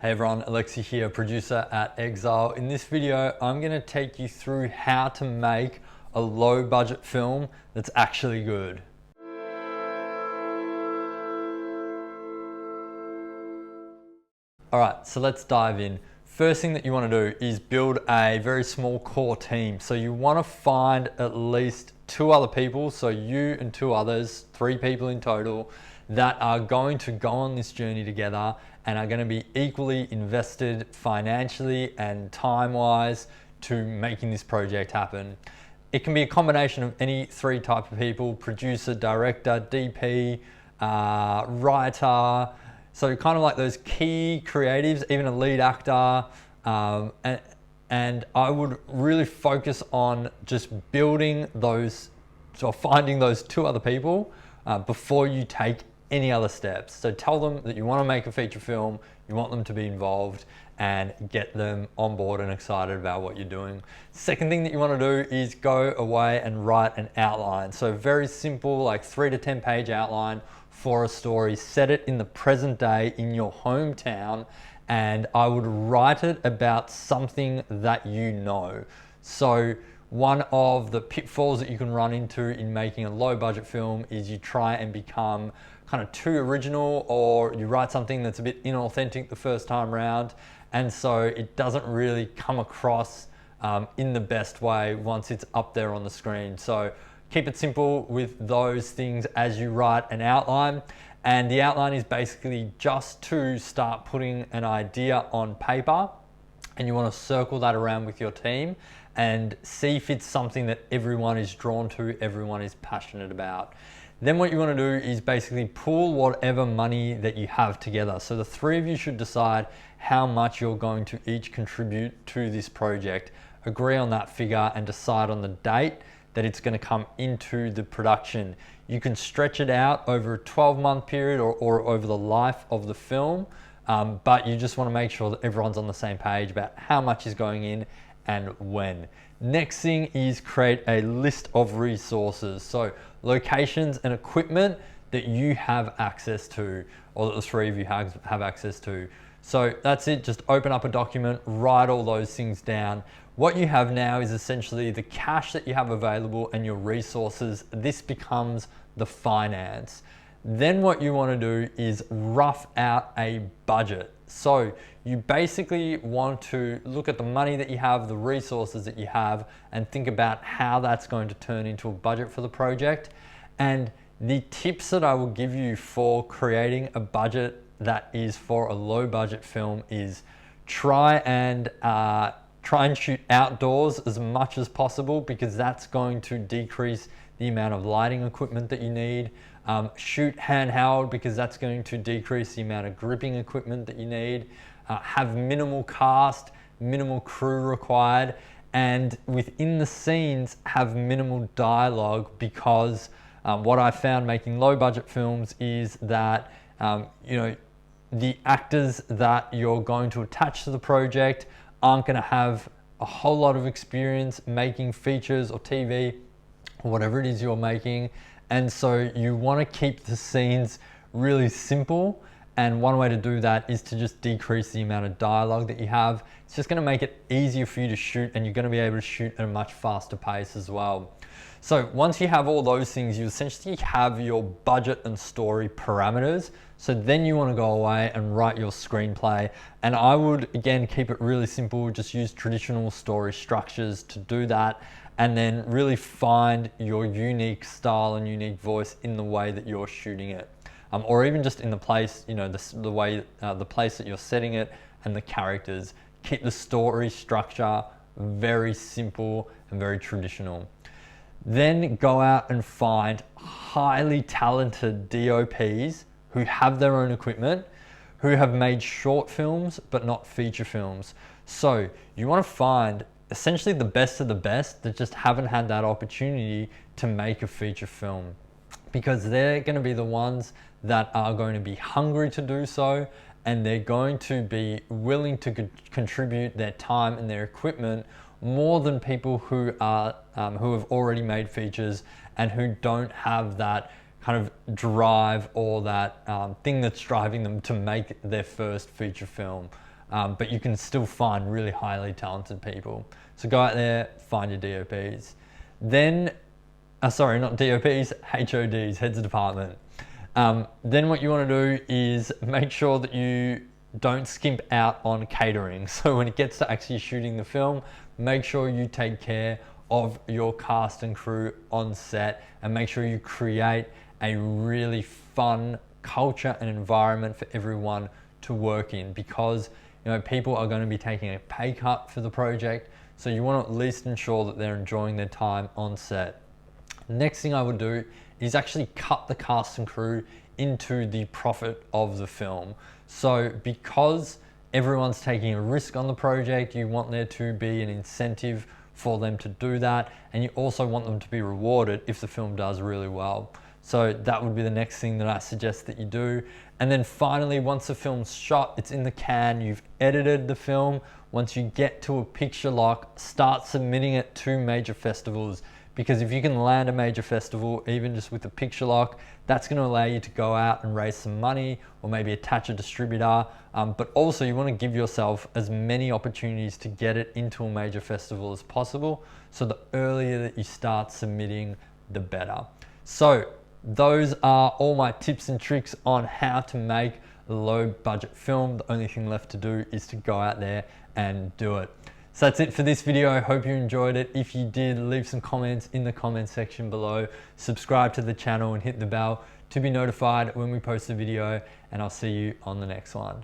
Hey everyone, Alexi here, producer at Exile. In this video, I'm going to take you through how to make a low budget film that's actually good. Alright, so let's dive in. First thing that you want to do is build a very small core team. So you want to find at least 2 other people, so you and 2 others, 3 people in total, that are going to go on this journey together and are going to be equally invested financially and time-wise to making this project happen. It can be a combination of any 3 type of people: producer, director, DP, writer, so kind of like those key creatives, even a lead actor, and I would really focus on just building those, so finding those 2 other people before you take any other steps. So tell them that you want to make a feature film, you want them to be involved, and get them on board and excited about what you're doing. Second thing that you want to do is go away and write an outline. So very simple, like 3 to 10 page outline for a story. Set it in the present day in your hometown, and I would write it about something that you know. So one of the pitfalls that you can run into in making a low budget film is you try and become kind of too original, or you write something that's a bit inauthentic the first time around, and so it doesn't really come across in the best way once it's up there on the screen. So keep it simple with those things as you write an outline, and the outline is basically just to start putting an idea on paper, and you want to circle that around with your team and see if it's something that everyone is drawn to, everyone is passionate about. Then what you want to do is basically pool whatever money that you have together. So the 3 of you should decide how much you're going to each contribute to this project. Agree on that figure and decide on the date that it's going to come into the production. You can stretch it out over a 12-month period or over the life of the film, but you just want to make sure that everyone's on the same page about how much is going in and when. Next thing is create a list of resources. So locations and equipment that you have access to, or that the 3 of you have access to. So that's it, just open up a document, write all those things down. What you have now is essentially the cash that you have available and your resources. This becomes the finance. Then what you want to do is rough out a budget. So you basically want to look at the money that you have, the resources that you have, and think about how that's going to turn into a budget for the project. And the tips that I will give you for creating a budget that is for a low budget film is try and shoot outdoors as much as possible, because that's going to decrease the amount of lighting equipment that you need. Shoot handheld, because that's going to decrease the amount of gripping equipment that you need. Have minimal cast, minimal crew required, and within the scenes have minimal dialogue, because what I found making low budget films is that the actors that you're going to attach to the project aren't going to have a whole lot of experience making features or TV or whatever it is you're making. And so you want to keep the scenes really simple, and one way to do that is to just decrease the amount of dialogue that you have. It's just going to make it easier for you to shoot, and you're going to be able to shoot at a much faster pace as well. So once you have all those things, you essentially have your budget and story parameters. So then you want to go away and write your screenplay. And I would, again, keep it really simple. Just use traditional story structures to do that, and then really find your unique style and unique voice in the way that you're shooting it. Or even just in the place, the place that you're setting it and the characters. Keep the story structure very simple and very traditional. Then go out and find highly talented DOPs who have their own equipment, who have made short films but not feature films. So you want to find essentially the best of the best that just haven't had that opportunity to make a feature film, because they're going to be the ones that are going to be hungry to do so, and they're going to be willing to contribute their time and their equipment more than people who are who have already made features and who don't have that kind of drive or that thing that's driving them to make their first feature film. but you can still find really highly talented people. So go out there, find your DOPs. Then, sorry, not DOPs, HODs, heads of department. Then what you want to do is make sure that you don't skimp out on catering. So when it gets to actually shooting the film, make sure you take care of your cast and crew on set, and make sure you create a really fun culture and environment for everyone to work in, because people are going to be taking a pay cut for the project. So you want to at least ensure that they're enjoying their time on set. Next thing I would do is actually cut the cast and crew into the profit of the film. So because everyone's taking a risk on the project, you want there to be an incentive for them to do that, and you also want them to be rewarded if the film does really well. So that would be the next thing that I suggest that you do. And then finally, once the film's shot, it's in the can, you've edited the film, once you get to a picture lock, start submitting it to major festivals. Because if you can land a major festival, even just with a picture lock, that's going to allow you to go out and raise some money, or maybe attach a distributor. But also you want to give yourself as many opportunities to get it into a major festival as possible. So the earlier that you start submitting, the better. So those are all my tips and tricks on how to make a low budget film. The only thing left to do is to go out there and do it. So that's it for this video. I hope you enjoyed it. If you did, leave some comments in the comment section below. Subscribe to the channel and hit the bell to be notified when we post a video, and I'll see you on the next one.